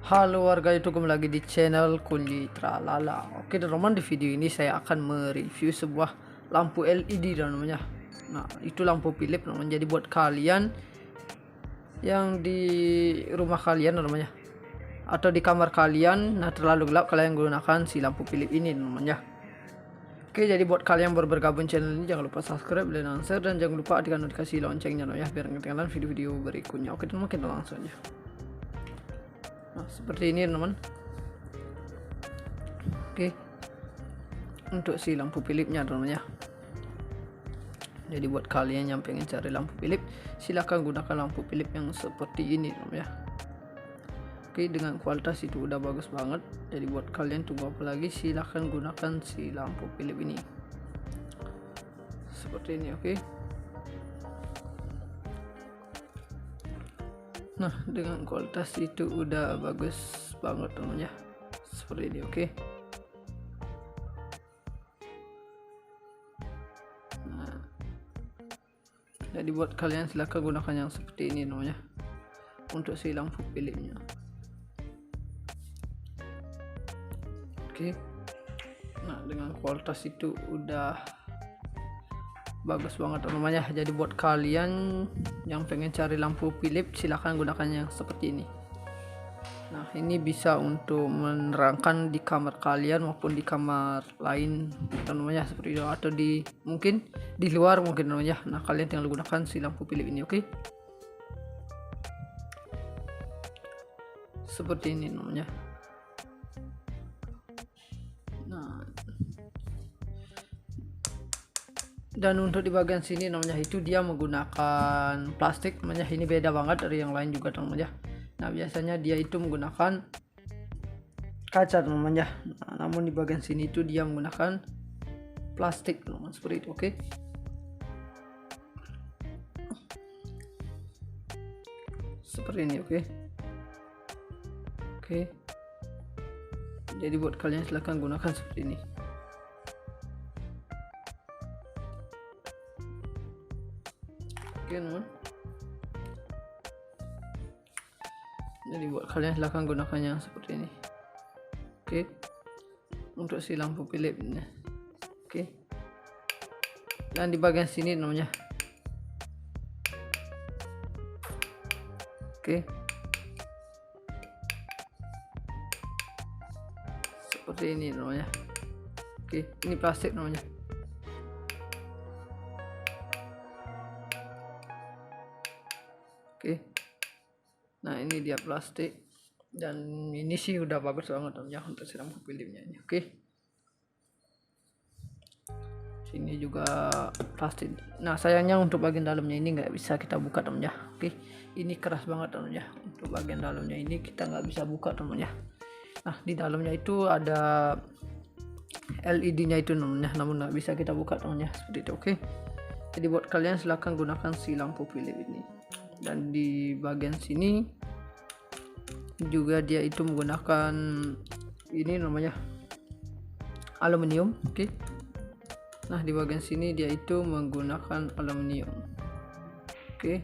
Halo warga YouTube, kembali lagi di channel Kunci Tralala. Oke teman-teman, di video ini saya akan mereview sebuah lampu LED namanya. Nah, itu lampu Philips namanya. Jadi buat kalian yang di rumah kalian namanya, atau di kamar kalian, nah terlalu gelap, kalian gunakan si lampu Philips ini namanya. Oke, jadi buat kalian yang baru bergabung channel ini, jangan lupa subscribe, like, share, dan jangan lupa aktifkan notifikasi loncengnya ya, biar nggak ketinggalan video-video berikutnya. Oke teman-teman, kita langsung aja. Nah, seperti ini teman. Oke, untuk si lampu Philipsnya teman ya. Jadi buat kalian yang pengen cari lampu Philips, silahkan gunakan lampu Philips yang seperti ini teman ya. Oke, dengan kualitas itu udah bagus banget. Jadi buat kalian tunggu apa lagi, silahkan gunakan si lampu Philips ini seperti ini. Oke, nah dengan kualitas itu udah bagus banget teman ya, seperti ini. Oke, nah jadi buat kalian silahkan gunakan yang seperti ini namanya untuk si lampu Philipsnya. Oke, nah dengan kualitas itu udah bagus banget namanya. Jadi buat kalian yang pengen cari lampu Philips, silahkan gunakan yang seperti ini. Nah, ini bisa untuk menerangkan di kamar kalian maupun di kamar lain namanya, seperti itu, atau di mungkin di luar mungkin namanya. Nah, kalian tinggal gunakan si lampu Philips ini. Oke, seperti ini namanya. Nah, dan untuk di bagian sini namanya itu dia menggunakan plastik namanya. Ini beda banget dari yang lain juga namanya. Nah, biasanya dia itu menggunakan kaca namanya. Nah, namun di bagian sini itu dia menggunakan plastik namanya, seperti itu. Oke, seperti ini. Oke, jadi buat kalian silahkan gunakan seperti ini. Oke teman, jadi buat kalian silahkan gunakan yang seperti ini. Oke, untuk si lampu Philips ini. Oke, dan di bagian sini namanya. Oke, seperti ini namanya. Oke, ini plastik namanya. Oke, nah ini dia plastik, dan ini sih udah bagus banget namanya untuk si lampu Philipsnya ini. Oke, sini juga plastik. Nah, sayangnya untuk bagian dalamnya ini nggak bisa kita buka temennya. Oke, ini keras banget temennya. Untuk bagian dalamnya ini kita nggak bisa buka temennya. Nah, di dalamnya itu ada LED-nya itu namanya, namun nggak bisa kita buka temennya, seperti itu. Oke, jadi buat kalian silahkan gunakan si lampu Philips ini. Dan di bagian sini juga dia itu menggunakan ini namanya aluminium. Oke, nah di bagian sini dia itu menggunakan aluminium. Oke,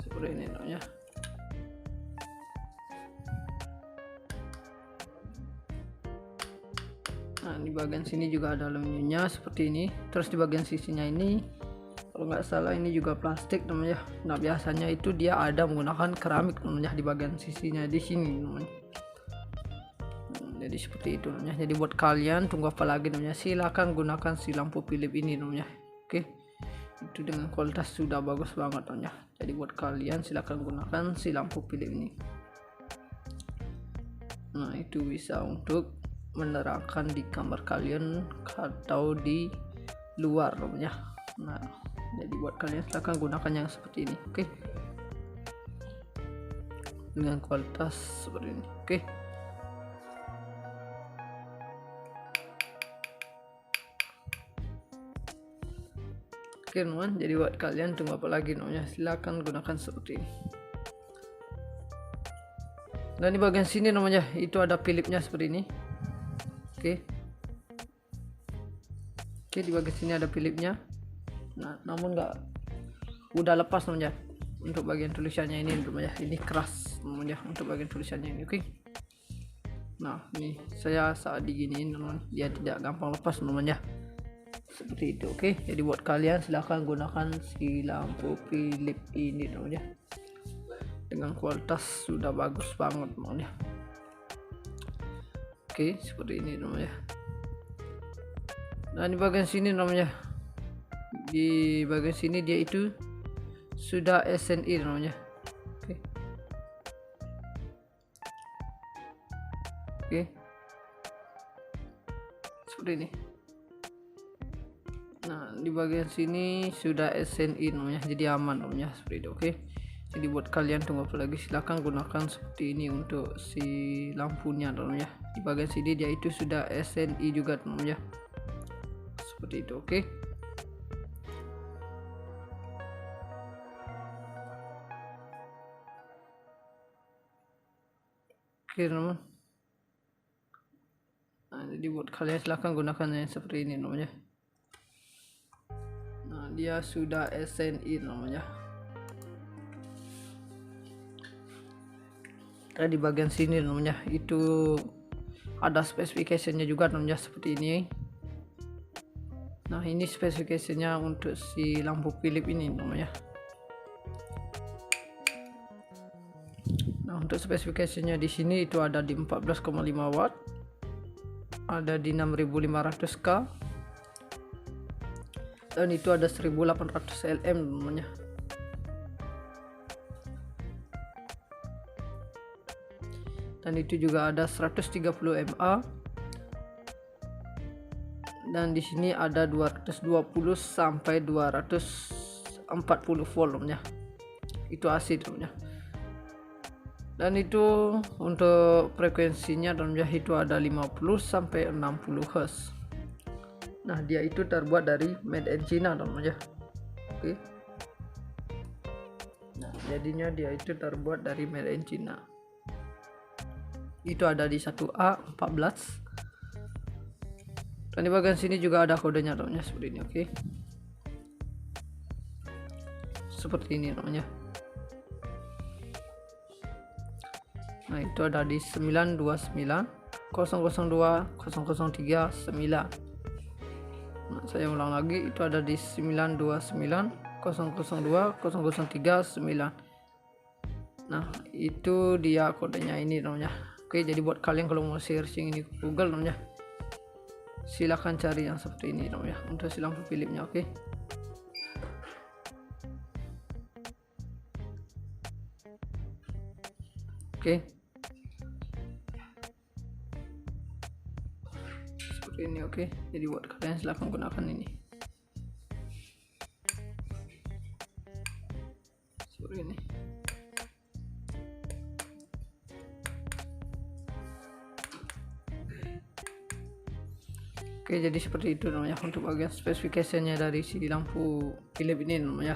seperti ini namanya. Nah, di bagian sini juga ada aluminiumnya seperti ini. Terus di bagian sisinya ini, kalau nggak salah ini juga plastik namanya. Nah, biasanya itu dia ada menggunakan keramik namanya di bagian sisinya di sini namanya. Jadi seperti itu namanya. Jadi buat kalian tunggu apa lagi namanya, silakan gunakan si lampu Philips ini namanya. Oke, itu dengan kualitas sudah bagus banget namanya. Jadi buat kalian silakan gunakan si lampu Philips ini. Nah, itu bisa untuk menerangkan di kamar kalian atau di luar namanya. Nah, jadi buat kalian silahkan gunakan yang seperti ini. Oke, dengan kualitas seperti ini. Oke, teman, jadi buat kalian tunggu apa lagi namanya, silahkan gunakan seperti ini. Dan di bagian sini namanya itu ada Philipsnya seperti ini. Oke, di bagian sini ada Philipsnya. Nah, namun nggak udah lepas teman-teman untuk bagian tulisannya ini teman-teman, ini keras teman-teman untuk bagian tulisannya ini. Oke. Nah ini saya saat diginiin teman-teman, dia tidak gampang lepas teman-teman seperti itu. Oke, jadi buat kalian silahkan gunakan si lampu Philips ini teman-teman dengan kualitas sudah bagus banget teman-teman. Oke, seperti ini teman-teman. Nah di bagian sini teman-teman, di bagian sini dia itu sudah SNI namanya. Oke. Oke. Seperti ini. Nah, di bagian sini sudah SNI namanya, jadi aman namanya seperti itu. Oke. Jadi buat kalian tunggu apa lagi, silahkan gunakan seperti ini untuk si lampunya namanya. Di bagian sini dia itu sudah SNI juga namanya. Seperti itu. Oke. Oke teman. Nah, jadi buat kalian silahkan gunakan yang seperti ini namanya. Nah dia sudah SNI namanya. Nah, di bagian sini namanya itu ada spesifikasinya juga namanya seperti ini. Nah ini spesifikasinya untuk si lampu Philips ini namanya. Nah untuk spesifikasinya di sini itu ada di 14,5 watt, ada di 6500K, dan itu ada 1800 Lm namanya. Dan itu juga ada 130 mA, dan di sini ada 220 sampai 240 volt namanya. Itu AC namanya. Dan itu untuk frekuensinya namanya itu ada 50 sampai 60 Hz. Nah dia itu terbuat dari made in China namanya. Oke. Nah jadinya dia itu terbuat dari made in China. Itu ada di 1A 14. Dan di bagian sini juga ada kodenya namanya seperti ini. Oke. Seperti ini namanya. Nah itu ada di 929 002 003 9. Nah saya ulang lagi, itu ada di 929 002 003 9. Nah itu dia kodenya ini namanya. Oke, jadi buat kalian kalau mau searching ini Google namanya, silahkan cari yang seperti ini namanya untuk si lampu Philipsnya. Oke. Oke. Seperti ini. Oke. Jadi buat kalian silahkan gunakan ini. Seperti ini. Oke, jadi seperti itu namanya untuk bagian spesifikasinya dari si lampu Philips ini namanya.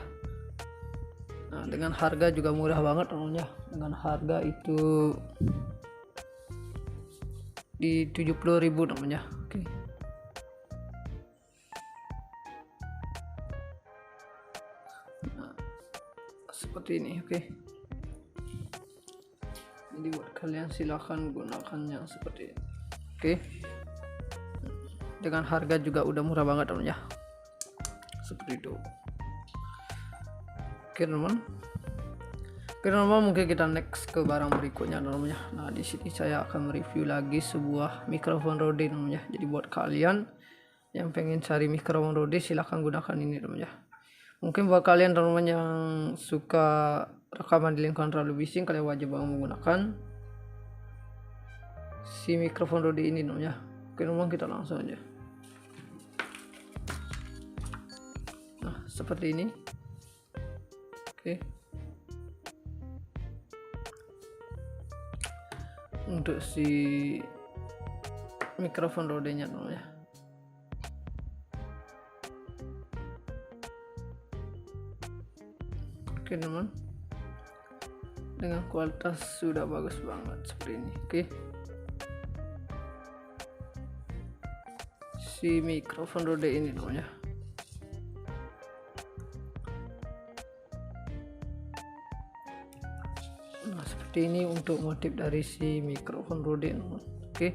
Nah, dengan harga juga murah banget namanya. Dengan harga itu di 70.000 namanya. Oke. Nah, seperti ini. Oke. Jadi buat kalian silahkan gunakan yang seperti ini. Oke. Dengan harga juga udah murah banget namanya. Seperti itu. Oke teman. Oke teman, mungkin kita next ke barang berikutnya namanya. Nah di sini saya akan mereview lagi sebuah mikrofon Rode namanya. Jadi buat kalian yang pengen cari mikrofon Rode silahkan gunakan ini namanya. Mungkin buat kalian teman-teman yang suka rekaman di lingkungan terlalu bising, kalian wajib banget menggunakan si mikrofon Rode ini namanya. Oke teman, kita langsung aja. Nah seperti ini. Oke. Untuk si mikrofon Rode-nya namanya. Oke teman, dengan kualitas sudah bagus banget seperti ini. Oke. Si mikrofon Rode ini namanya. Nah, seperti ini untuk motif dari si mikrofon Rode. Oke,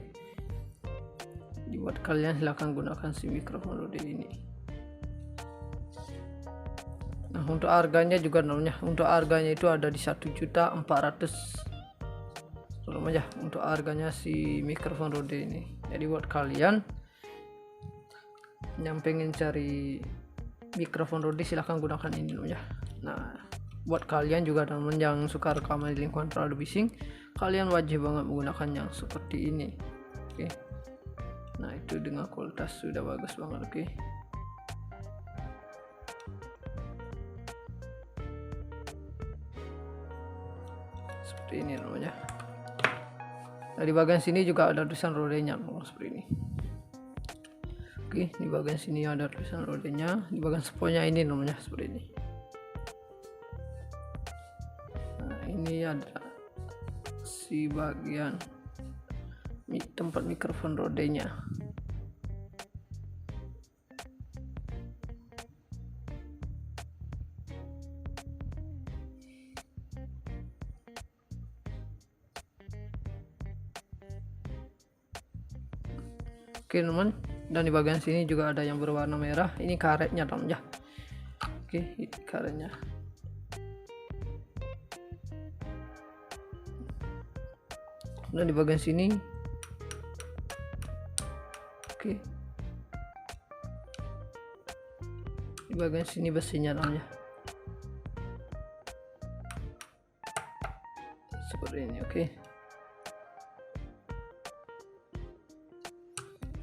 buat kalian silahkan gunakan si mikrofon Rode ini. Nah, untuk harganya juga namanya, untuk harganya itu ada di 1.400.000 aja untuk harganya si mikrofon Rode ini. Jadi buat kalian yang pengen cari mikrofon Rode silahkan gunakan ini ya. Nah, buat kalian juga teman yang suka rekaman di lingkungan terlalu bising, kalian wajib banget menggunakan yang seperti ini. Oke, nah itu dengan kualitas sudah bagus banget. Oke, seperti ini namanya. Nah, di bagian sini juga ada tulisan rodenya seperti ini. Oke, di bagian sini ada tulisan rodenya, di bagian seponya ini namanya seperti ini. Nah, ini ada si bagian tempat mikrofon rodenya. Oke teman, dan di bagian sini juga ada yang berwarna merah. Ini karetnya teman ya. Oke, ini karetnya. Dan di bagian sini, oke, di bagian sini besinya teman ya. Seperti ini. Oke.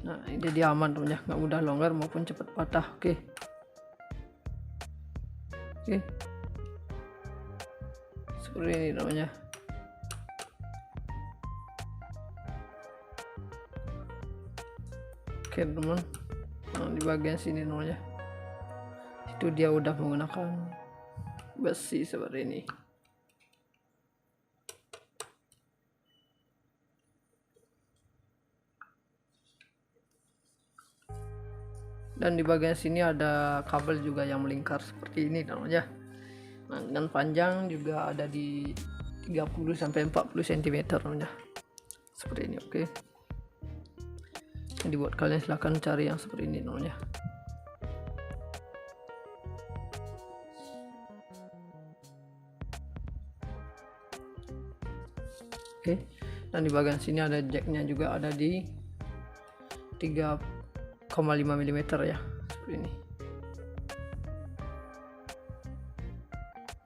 Nah, ini jadi aman teman ya, nggak mudah longgar maupun cepat patah. Oke. Seperti ini namanya. Oke teman, nah, di bagian sini namanya itu dia udah menggunakan besi seperti ini. Dan di bagian sini ada kabel juga yang melingkar seperti ini namanya. Nah, dengan panjang juga ada di 30 sampai 40 cm namanya. Seperti ini. Oke. Jadi buat kalian silahkan cari yang seperti ini namanya. Oke. Dan di bagian sini ada jacknya juga, ada di 3,5 mm ya, seperti ini.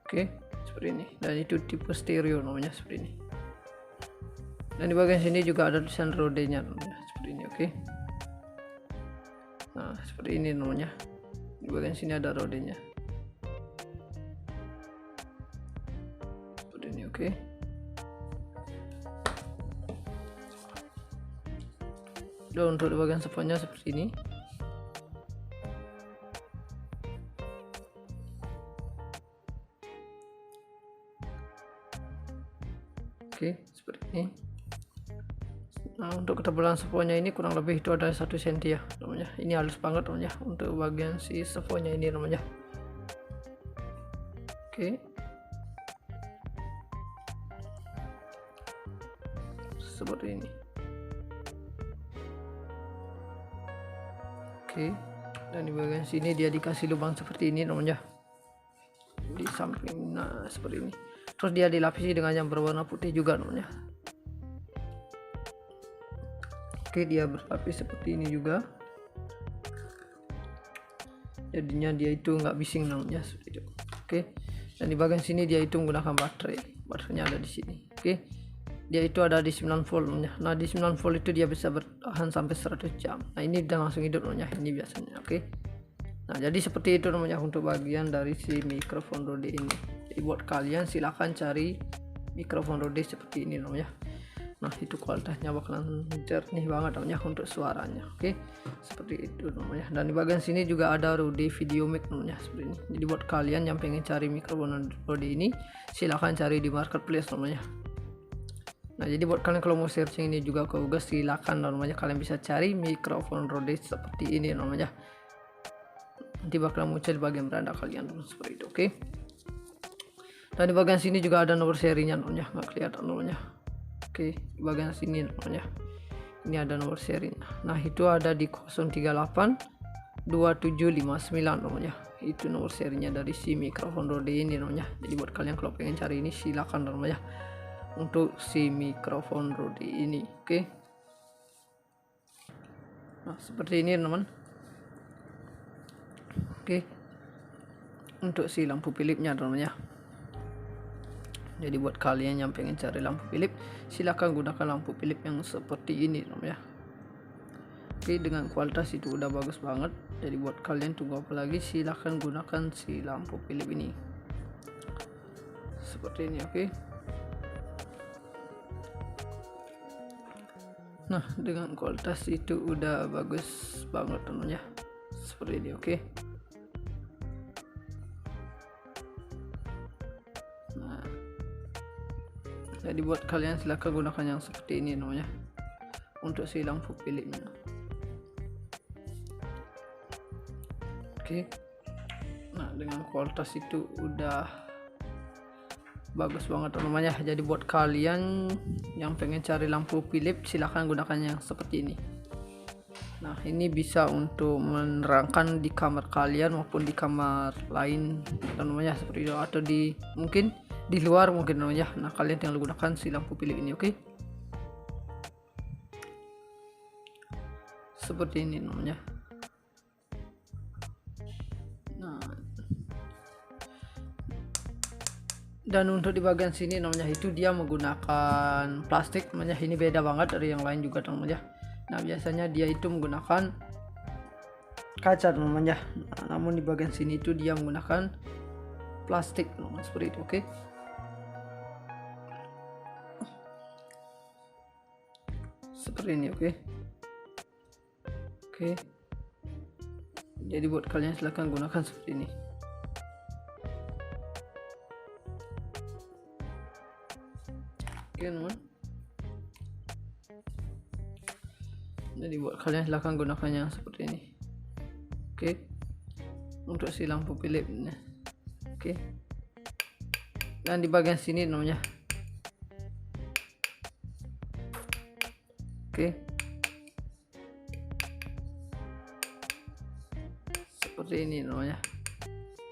Oke, seperti ini. Dan itu tipe stereo namanya, seperti ini. Dan di bagian sini juga ada tulisan rodenya namanya, seperti ini. Oke. Nah, seperti ini namanya. Di bagian sini ada rodenya. Seperti ini. Oke. Dan untuk di bagian sponnya seperti ini. Oke, seperti ini. Nah, untuk ketebalan sponnya ini kurang lebih itu ada 1 cm ya namanya. Ini halus banget namanya untuk bagian si sponnya ini namanya. Oke. Seperti ini. Oke, dan di bagian sini dia dikasih lubang seperti ini namanya di samping. Nah, seperti ini. Terus dia dilapisi dengan yang berwarna putih juga namanya. Oke, dia berlapis seperti ini juga. Jadinya dia itu nggak bising namanya seperti itu. Oke, dan di bagian sini dia itu menggunakan baterainya ada di sini. Oke, dia itu ada di 9 volt namanya. Nah, di 9 volt itu dia bisa bertahan sampai 100 jam. Nah, ini udah langsung hidup namanya ini biasanya. Oke. Nah, jadi seperti itu namanya untuk bagian dari si mikrofon Rode ini. Jadi buat kalian silahkan cari mikrofon Rode seperti ini namanya. Nah, itu kualitasnya bakalan jernih banget namanya untuk suaranya. Oke, seperti itu namanya. Dan di bagian sini juga ada Rode Video Mic namanya seperti ini. Jadi buat kalian yang pengen cari mikrofon Rode ini silahkan cari di marketplace namanya. Nah, jadi buat kalian kalau mau searching ini juga ke Google silahkan namanya, kalian bisa cari mikrofon Rode seperti ini namanya. Nanti bakal muncul di bagian beranda kalian seperti itu. Oke. Dan di bagian sini juga ada nomor serinya namanya, nggak kelihatan namanya. Oke, di bagian sini namanya ini ada nomor serinya. Nah itu ada di 038 2759 namanya, itu nomor serinya dari si mikrofon Rode ini namanya. Jadi buat kalian kalau pengen cari ini silakan namanya untuk si mikrofon Rode ini. Oke, nah seperti ini teman. Oke, untuk si lampu Philipsnya namanya. Jadi buat kalian yang pengen cari lampu Philips, silahkan gunakan lampu Philips yang seperti ini namanya. Oke, dengan kualitas itu udah bagus banget. Jadi buat kalian tunggu apa lagi, silahkan gunakan si lampu Philips ini seperti ini. Oke, nah dengan kualitas itu udah bagus banget namanya seperti ini. Oke, jadi buat kalian silahkan gunakan yang seperti ini namanya untuk si lampu Philipsnya. Oke, nah dengan kualitas itu udah bagus banget namanya. Jadi buat kalian yang pengen cari lampu Philips, silahkan gunakan yang seperti ini. Nah ini bisa untuk menerangkan di kamar kalian maupun di kamar lain namanya seperti itu, atau di mungkin di luar mungkin namanya. Nah kalian tinggal gunakan si lampu Philips ini. Oke, seperti ini namanya. Nah dan untuk di bagian sini namanya itu dia menggunakan plastik namanya. Ini beda banget dari yang lain juga namanya. Nah biasanya dia itu menggunakan kaca namanya. Nah, namun di bagian sini itu dia menggunakan plastik namanya seperti itu. Oke, seperti ini. Oke, jadi buat kalian silahkan gunakan seperti ini. Oke teman, jadi buat kalian silahkan gunakan yang seperti ini. Oke, untuk si lampu Philips. Oke, dan di bagian sini namanya. Oke, seperti ini namanya.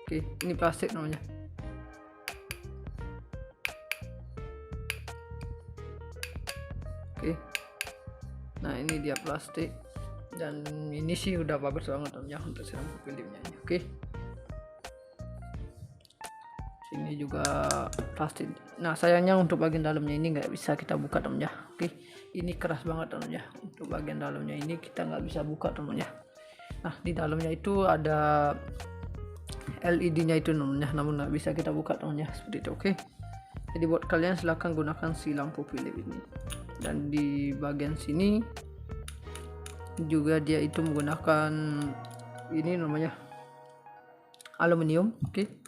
Oke, ini plastik namanya. Oke, nah ini dia plastik, dan ini sih udah bagus banget namanya untuk si lampu Philipsnya ini. Oke, sini juga plastik. Nah sayangnya untuk bagian dalamnya ini nggak bisa kita buka namanya. Oke, ini keras banget namanya. Untuk bagian dalamnya ini kita nggak bisa buka namanya. Nah di dalamnya itu ada LED-nya itu namanya, namun nggak bisa kita buka namanya seperti itu. Oke, jadi buat kalian silahkan gunakan si lampu Philips ini. Dan di bagian sini juga dia itu menggunakan ini namanya aluminium. Oke,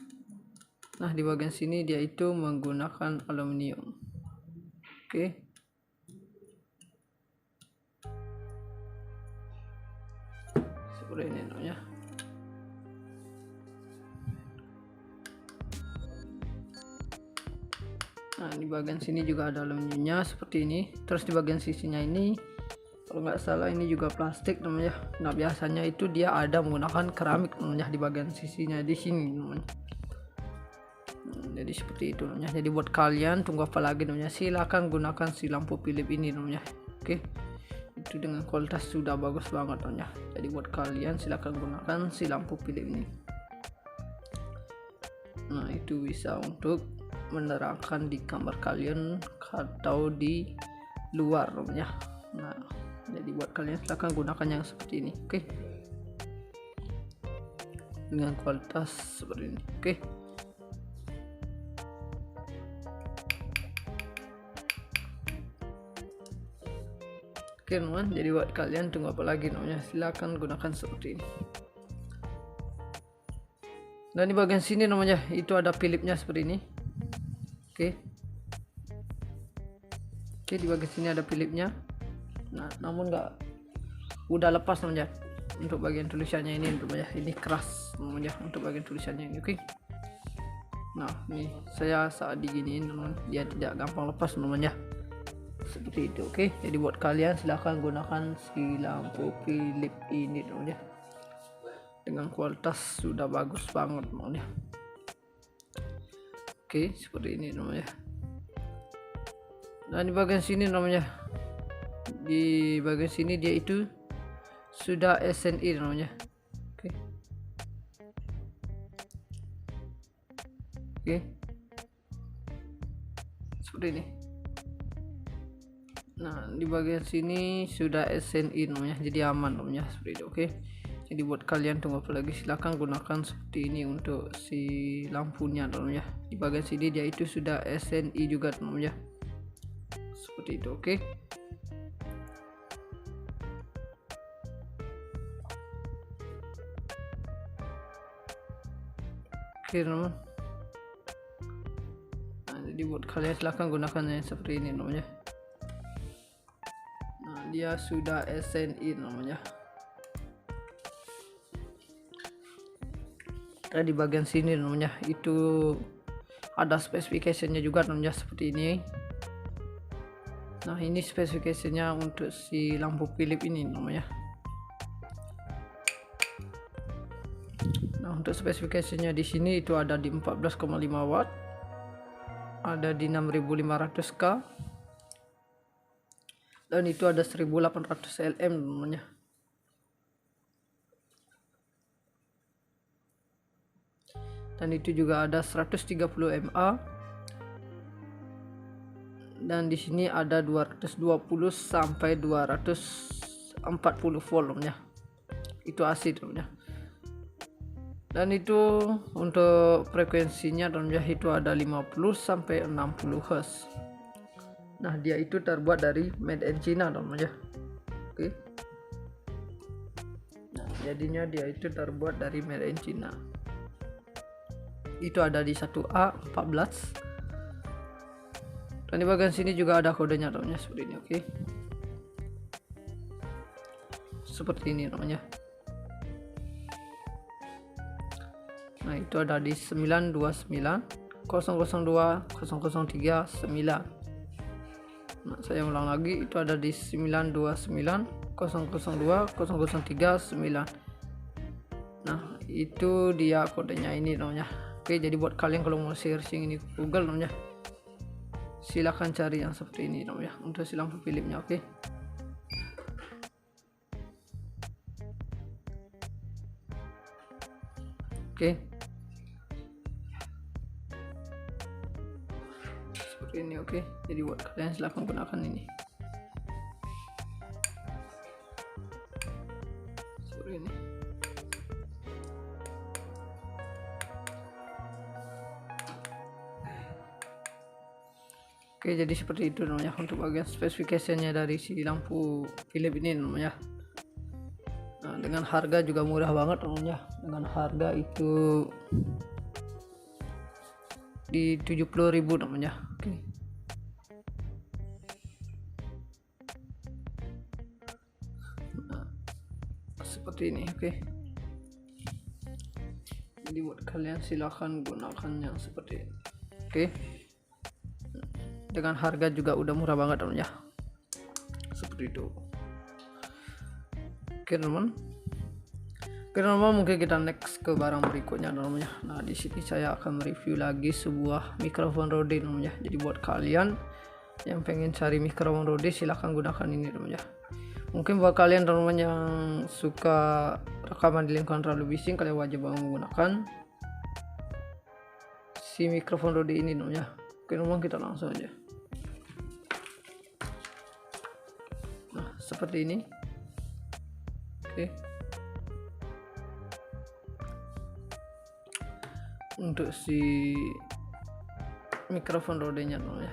nah di bagian sini dia itu menggunakan aluminium. Oke, seperti ini namanya. Nah di bagian sini juga ada aluminiumnya seperti ini. Terus di bagian sisinya ini kalau nggak salah ini juga plastik namanya. Nah biasanya itu dia ada menggunakan keramik namanya di bagian sisinya di sini namanya. Jadi seperti itu namanya. Jadi buat kalian tunggu apa lagi namanya, silahkan gunakan si lampu Philips ini namanya. Oke, itu dengan kualitas sudah bagus banget namanya. Jadi buat kalian silahkan gunakan si lampu Philips ini. Nah itu bisa untuk menerangkan di kamar kalian atau di luar namanya. Nah jadi buat kalian silahkan gunakan yang seperti ini. Oke, dengan kualitas seperti ini. Oke, teman, jadi buat kalian tunggu apa lagi namanya, silahkan gunakan seperti ini. Dan di bagian sini namanya itu ada Philipsnya seperti ini. Oke, di bagian sini ada Philipsnya. Nah namun nggak udah lepas namanya untuk bagian tulisannya ini namanya. Ini keras namanya untuk bagian tulisannya ini. Oke, Nah ini saya saat diginiin teman, dia tidak gampang lepas teman ya, seperti itu. Oke, jadi buat kalian silahkan gunakan si lampu Philips ini teman ya, dengan kualitas sudah bagus banget teman ya. Oke, seperti ini namanya. Nah di bagian sini namanya, di bagian sini dia itu sudah SNI namanya. Oke. Oke. Seperti ini. Nah di bagian sini sudah SNI namanya, jadi aman namanya, seperti itu. Oke. Jadi buat kalian tunggu apa lagi, silahkan gunakan seperti ini untuk si lampunya namanya. Di bagian sini dia itu sudah SNI juga namanya, seperti itu. Oke. Oke teman. Nah jadi buat kalian silahkan gunakannya seperti ini namanya. Nah dia sudah SNI namanya. Nah di bagian sini namanya itu ada spesifikasinya juga namanya, seperti ini. Nah ini spesifikasinya untuk si lampu Philips ini namanya. Nah untuk spesifikasinya di sini itu ada di 14,5 watt, ada di 6500K, dan itu ada 1800 Lm namanya. Dan itu juga ada 130 mA, dan di sini ada 220 sampai 240 volt namanya. Itu AC namanya. Dan itu untuk frekuensinya namanya itu ada 50 sampai 60 Hz. Nah dia itu terbuat dari made in China namanya. Oke. Nah jadinya dia itu terbuat dari made in China. Itu ada di 1A 14, dan di bagian sini juga ada kodenya namanya, seperti ini. Oke. Seperti ini namanya. Nah itu ada di 929 002 003 9. Nah saya ulang lagi, itu ada di 929 002 003 9. Nah itu dia kodenya ini namanya. Oke, jadi buat kalian kalau mau searching ini Google namanya, silahkan cari yang seperti ini namanya untuk si lampu Philipsnya. Oke. Oke. Seperti ini. Oke. Jadi buat kalian silahkan gunakan ini. Seperti ini. Oke, jadi seperti itu namanya untuk bagian spesifikasinya dari si lampu Philips ini namanya. Nah, dengan harga juga murah banget namanya. Dengan harga itu di 70.000 namanya. Oke. Nah, seperti ini. Oke. Jadi buat kalian silahkan gunakan yang seperti ini. Oke. Dengan harga juga udah murah banget namanya, seperti itu. Oke teman. Oke teman, mungkin kita next ke barang berikutnya namanya. Nah di sini saya akan review lagi sebuah mikrofon Rode namanya. Jadi buat kalian yang pengen cari mikrofon Rode silahkan gunakan ini namanya. Mungkin buat kalian teman-teman yang suka rekaman di lingkungan terlalu bising, kalian wajib menggunakan si mikrofon Rode ini namanya. Oke teman, kita langsung aja. Nah seperti ini. Oke. Untuk si mikrofon Rode-nya namanya.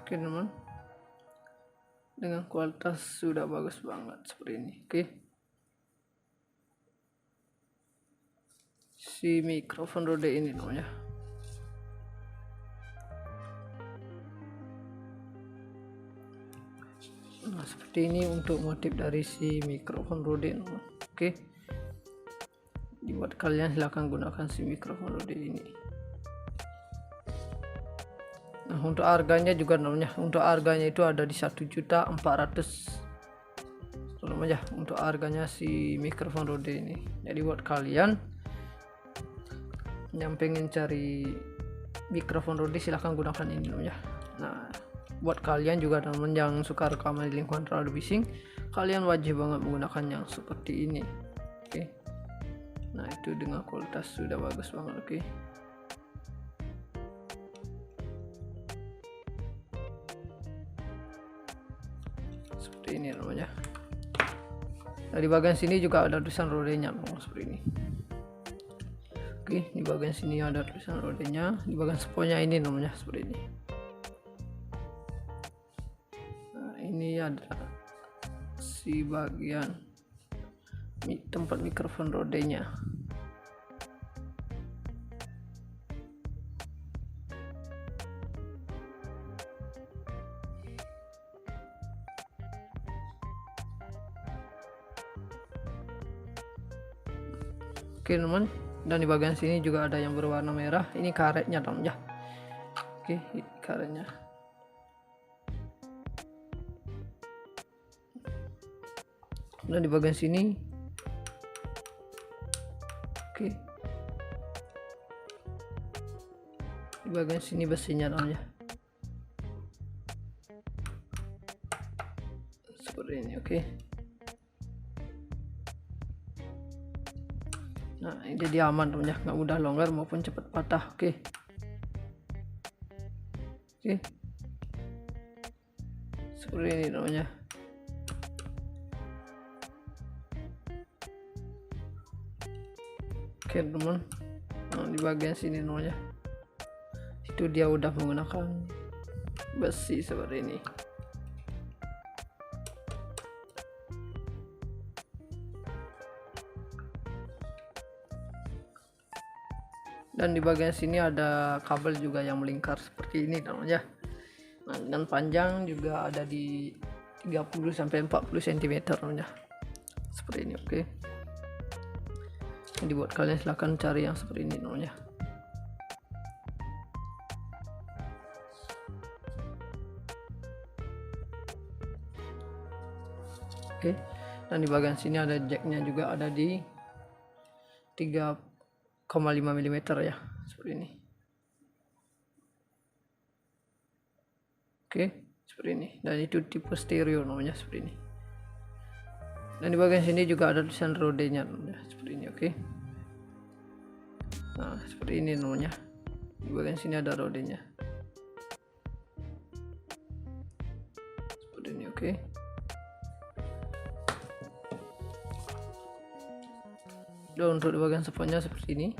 Oke teman, dengan kualitas sudah bagus banget seperti ini. Oke. Si mikrofon Rode ini namanya. Nah seperti ini untuk motif dari si mikrofon Rode. Oke. Oke, dibuat kalian silahkan gunakan si mikrofon Rode ini. Nah, untuk harganya juga namanya, untuk harganya itu ada di 1.400.000 namanya untuk harganya si mikrofon Rode ini. Jadi buat kalian yang pengen cari mikrofon Rode silahkan gunakan ini namanya. Nah, buat kalian juga teman yang suka rekaman di lingkungan terlalu bising, kalian wajib banget menggunakan yang seperti ini. Oke, nah itu dengan kualitas sudah bagus banget. Oke, seperti ini namanya. Nah, di bagian sini juga ada tulisan Rodenya seperti ini. Oke, di bagian sini ada tulisan Rodenya, di bagian sponnya ini namanya seperti ini. Nah, ini ada si bagian tempat mikrofon Rodenya. Oke teman, dan di bagian sini juga ada yang berwarna merah, ini karetnya teman ya. Oke, ini karetnya. Dan di bagian sini, oke, di bagian sini besinya teman ya, seperti ini. Oke, nah ini jadi aman teman ya, nggak mudah longgar maupun cepat patah. Oke, seperti ini namanya. Oke teman, nah di bagian sini namanya itu dia udah menggunakan besi seperti ini. Dan di bagian sini ada kabel juga yang melingkar seperti ini namanya. Nah, dan panjang juga ada di 30 sampai 40 cm namanya. Seperti ini. Oke. Jadi buat kalian silahkan cari yang seperti ini namanya. Oke. Dan di bagian sini ada jacknya juga, ada di 3,5 mm ya, seperti ini. Oke, seperti ini. Dan itu tipe stereo namanya, seperti ini. Dan di bagian sini juga ada tulisan Rode-nya namanya, seperti ini. Oke, nah seperti ini namanya. Di bagian sini ada Rode-nya seperti ini. Oke, dan untuk di bagian spotnya seperti ini.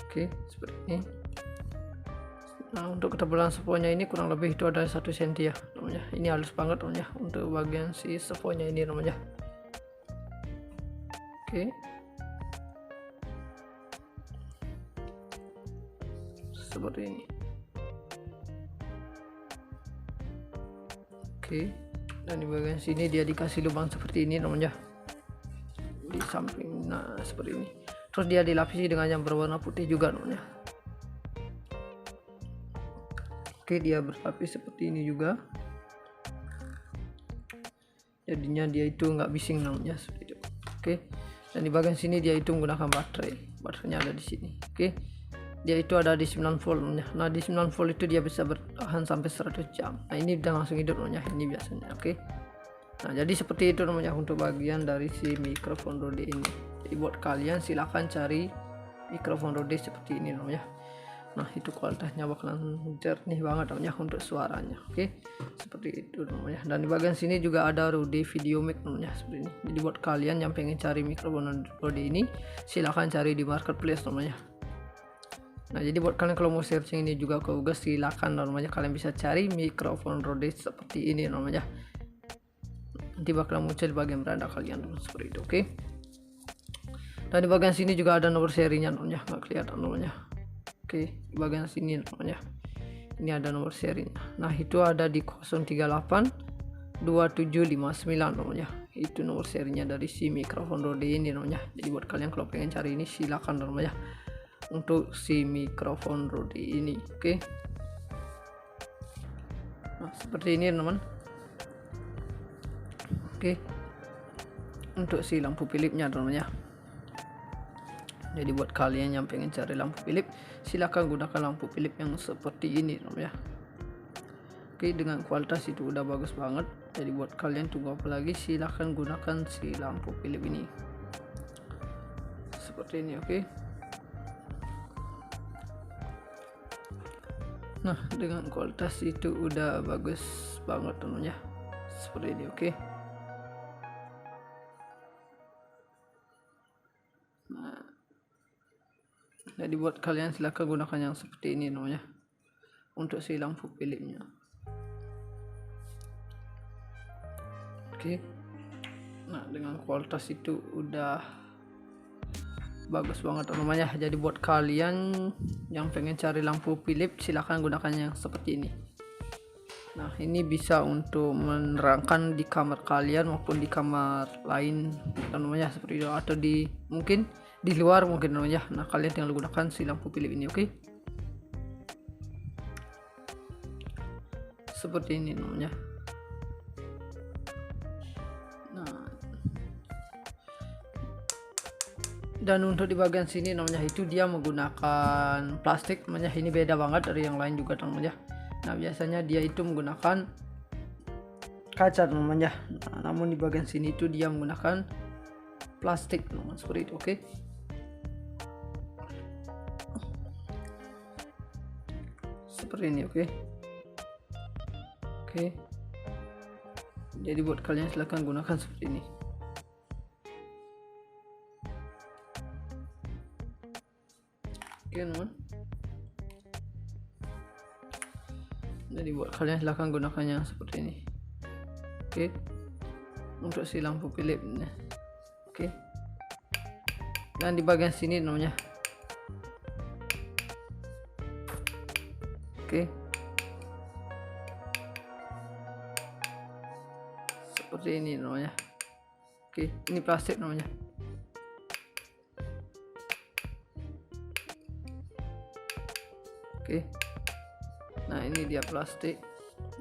Oke, seperti ini. Nah, untuk ketebalan seponya ini kurang lebih itu ada 1 cm ya namanya. Ini halus banget namanya untuk bagian si seponya ini namanya. Oke, seperti ini. Oke, dan di bagian sini dia dikasih lubang seperti ini namanya, di samping. Nah, seperti ini. Terus dia dilapisi dengan yang berwarna putih juga namanya. Oke, dia berlapis seperti ini juga. Jadinya dia itu nggak bising namanya, seperti itu. Oke, dan di bagian sini dia itu menggunakan baterainya ada di sini. Oke, dia itu ada di 9 volt namanya. Nah, di 9 volt itu dia bisa bertahan sampai 100 jam. Nah, ini udah langsung hidup namanya, ini biasanya. Oke, nah jadi seperti itu namanya untuk bagian dari si mikrofon Rode ini. Jadi buat kalian silahkan cari mikrofon Rode seperti ini namanya. Nah, itu kualitasnya bakalan jernih banget namanya untuk suaranya. Oke, seperti itu namanya. Dan di bagian sini juga ada Rode Video Mic namanya, seperti ini. Jadi buat kalian yang pengen cari mikrofon Rode ini silahkan cari di marketplace namanya. Nah, jadi buat kalian kalau mau searching ini juga ke Google silahkan namanya, kalian bisa cari mikrofon Rode seperti ini namanya. Nanti bakal muncul di bagian beranda kalian seperti itu. Oke, dan di bagian sini juga ada nomor serinya namanya, nggak kelihatan namanya. Oke, di bagian sini namanya ini ada nomor serinya. Nah itu ada di 038 2759 namanya, itu nomor serinya dari si mikrofon Rode ini namanya. Jadi buat kalian kalau pengen cari ini silakan namanya untuk si mikrofon Rode ini. Oke. Nah seperti ini teman. Oke. Untuk si lampu Philipsnya namanya. Jadi buat kalian yang pengen cari lampu Philips, silahkan gunakan lampu Philips yang seperti ini namanya. Oke, dengan kualitas itu udah bagus banget. Jadi buat kalian tunggu apa lagi, silahkan gunakan si lampu Philips ini seperti ini. Oke. Nah dengan kualitas itu udah bagus banget namanya seperti ini. Oke. Jadi buat kalian silahkan gunakan yang seperti ini namanya untuk si lampu Philipsnya. Oke. Nah dengan kualitas itu udah bagus banget namanya. Jadi buat kalian yang pengen cari lampu Philips, silahkan gunakan yang seperti ini. Nah ini bisa untuk menerangkan di kamar kalian maupun di kamar lain namanya seperti itu, atau di mungkin di luar mungkin namanya. Nah kalian tinggal gunakan si lampu Philips ini. Oke. Seperti ini namanya. Nah dan untuk di bagian sini namanya itu dia menggunakan plastik namanya. Ini beda banget dari yang lain juga namanya. Nah biasanya dia itu menggunakan kaca namanya. Nah, namun di bagian sini itu dia menggunakan plastik namanya seperti itu. Oke. Seperti ini. Oke. Oke. Jadi buat kalian silahkan gunakan seperti ini. Oke teman. Jadi buat kalian silahkan gunakan yang seperti ini. Oke. Untuk si lampu Philips. Oke. Dan di bagian sini namanya. Oke. Seperti ini namanya. Oke, ini plastik namanya. Oke. Nah ini dia plastik,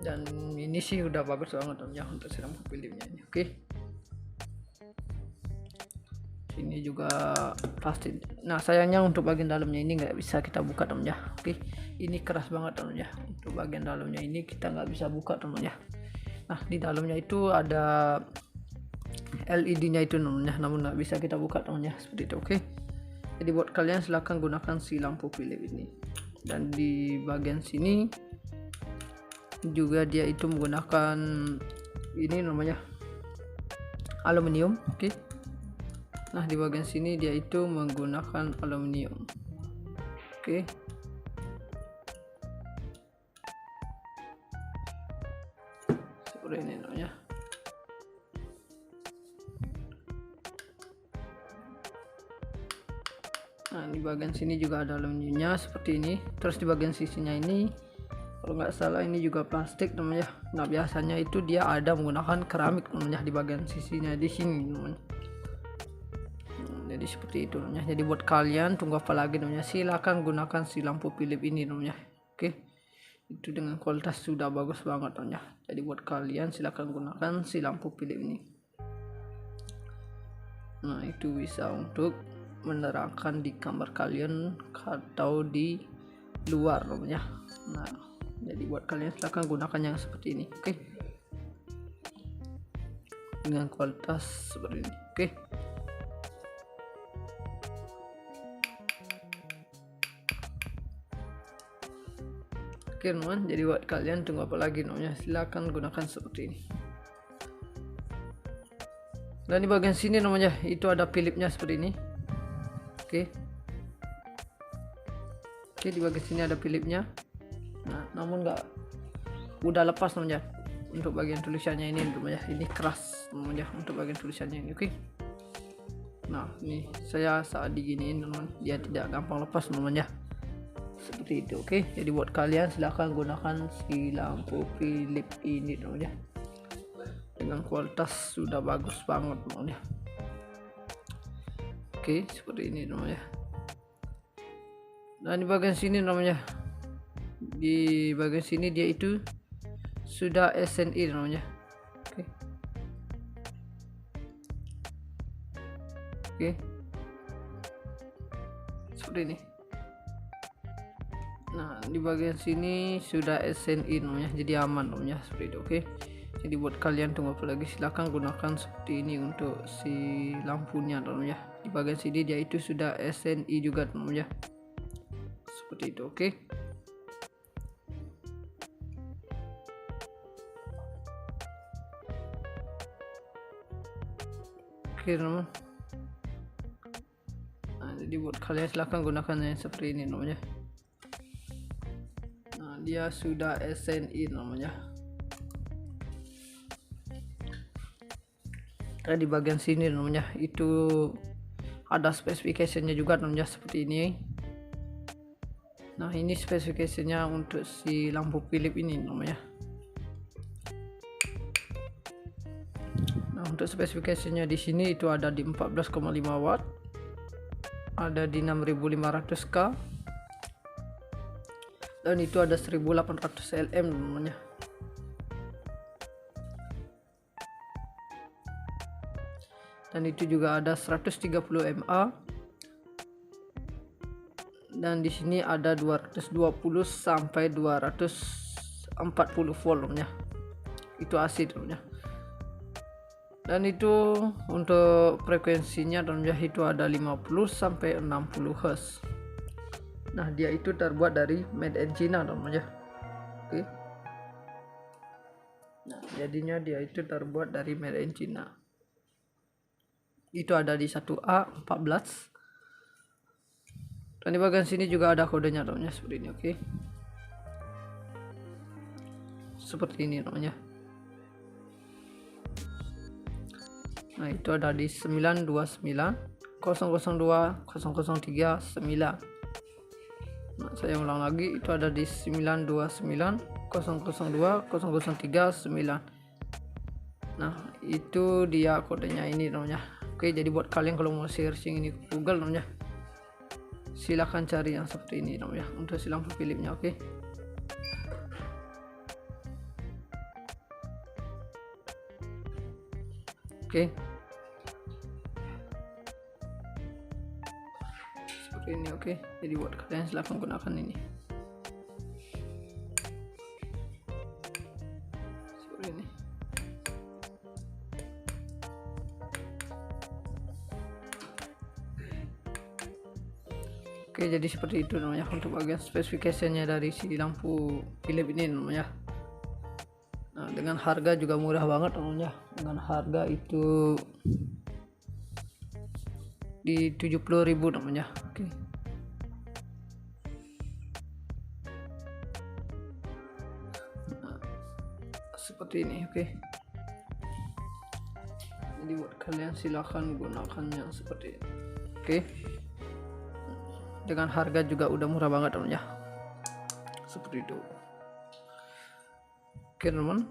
dan ini sih udah bagus banget namanya untuk si lampu Philipsnya ini. Oke. Ini juga plastik. Nah sayangnya untuk bagian dalamnya ini nggak bisa kita buka temennya. Oke, ini keras banget temennya. Untuk bagian dalamnya ini kita nggak bisa buka temennya. Nah di dalamnya itu ada LED-nya itu namanya, namun nggak bisa kita buka temennya seperti itu. Oke. Jadi buat kalian silahkan gunakan si lampu Philips ini. Dan di bagian sini juga dia itu menggunakan ini namanya aluminium. Oke. Nah di bagian sini dia itu menggunakan aluminium. Oke. Seperti ini namanya. Nah di bagian sini juga ada aluminiumnya seperti ini. Terus di bagian sisinya ini kalau nggak salah ini juga plastik namanya. Nah biasanya itu dia ada menggunakan keramik namanya di bagian sisinya di sini namanya. Jadi seperti itu namanya. Jadi buat kalian tunggu apa lagi namanya, silakan gunakan si lampu Philips ini namanya. Oke. Itu dengan kualitas sudah bagus banget namanya. Jadi buat kalian silakan gunakan si lampu Philips ini. Nah itu bisa untuk menerangkan di kamar kalian atau di luar namanya. Nah jadi buat kalian silahkan gunakan yang seperti ini. Oke. Dengan kualitas seperti ini. Oke. Oke teman, jadi buat kalian tunggu apa lagi namanya, silahkan gunakan seperti ini. Dan di bagian sini namanya itu ada Philipsnya seperti ini. Oke. Oke, di bagian sini ada Philipsnya. Nah namun nggak udah lepas namanya. Untuk bagian tulisannya ini namanya, ini keras namanya untuk bagian tulisannya ini. Oke. Nah ini saya saat diginiin teman, dia tidak gampang lepas namanya seperti itu. Oke, jadi buat kalian silahkan gunakan si lampu Philips ini teman-teman ya, dengan kualitas sudah bagus banget teman-teman ya. Oke, seperti ini teman-teman ya. Nah di bagian sini namanya, di bagian sini dia itu sudah SNI namanya. Oke. Oke. Seperti ini. Nah di bagian sini sudah SNI namanya, jadi aman namanya seperti itu. Oke, jadi buat kalian tunggu apa lagi, silahkan gunakan seperti ini untuk si lampunya namanya. Di bagian sini dia itu sudah SNI juga namanya, seperti itu. Oke. Oke teman. Nah jadi buat kalian silahkan gunakan yang seperti ini namanya. Dia sudah SNI namanya. Nah, di bagian sini namanya itu ada spesifikasinya juga namanya seperti ini. Nah ini spesifikasinya untuk si lampu Philips ini namanya. Nah untuk spesifikasinya di sini itu ada di 14,5 watt, ada di 6500K, dan itu ada 1800 lm namanya. Dan itu juga ada 130 mA, dan di sini ada 220 sampai 240 volt namanya. Itu AC namanya. Dan itu untuk frekuensinya namanya itu ada 50 sampai 60 Hz. Nah dia itu terbuat dari made in China namanya. Oke. Nah jadinya dia itu terbuat dari made in China. Itu ada di 1A 14. Dan di bagian sini juga ada kodenya namanya seperti ini. Oke. Seperti ini namanya. Nah itu ada di 929 002 003 9. Nah, saya ulang lagi, itu ada di 929 002 003 9. Nah itu dia kodenya ini namanya. Oke, jadi buat kalian kalau mau searching ini Google namanya, silahkan cari yang seperti ini namanya untuk si lampu Philipsnya. Oke. Oke. Seperti ini. Oke, jadi buat kalian silahkan gunakan ini seperti ini. Oke, jadi seperti itu namanya untuk bagian spesifikasinya dari si lampu Philips ini namanya. Nah dengan harga juga murah banget namanya, dengan harga itu di 70.000 namanya. Oke. Nah, seperti ini. Oke. Jadi buat kalian silahkan gunakan yang seperti ini. Oke. Dengan harga juga udah murah banget namanya. Seperti itu. Oke teman.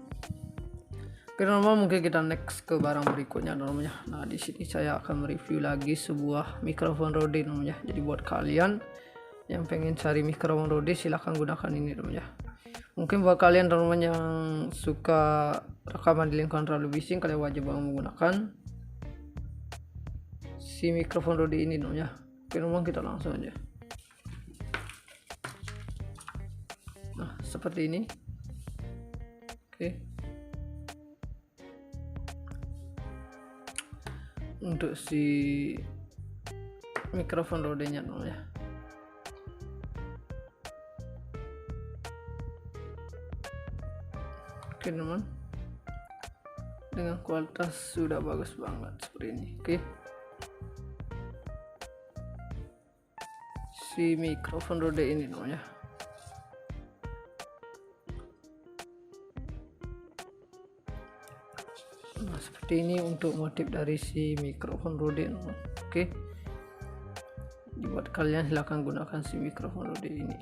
Oke teman, mungkin kita next ke barang berikutnya namanya. Nah di sini saya akan mereview lagi sebuah mikrofon Rode namanya. Jadi buat kalian yang pengen cari mikrofon Rode silahkan gunakan ini namanya. Mungkin buat kalian teman yang suka rekaman di lingkungan terlalu bising, kalian wajib menggunakan si mikrofon Rode ini namanya. Oke teman, kita langsung aja. Nah seperti ini. Oke. Untuk si mikrofon Rode-nya namanya. Oke teman, dengan kualitas sudah bagus banget seperti ini. Oke. Si mikrofon Rode ini namanya. Nah seperti ini untuk motif dari si mikrofon Rode. Oke, buat kalian silahkan gunakan si mikrofon Rode ini.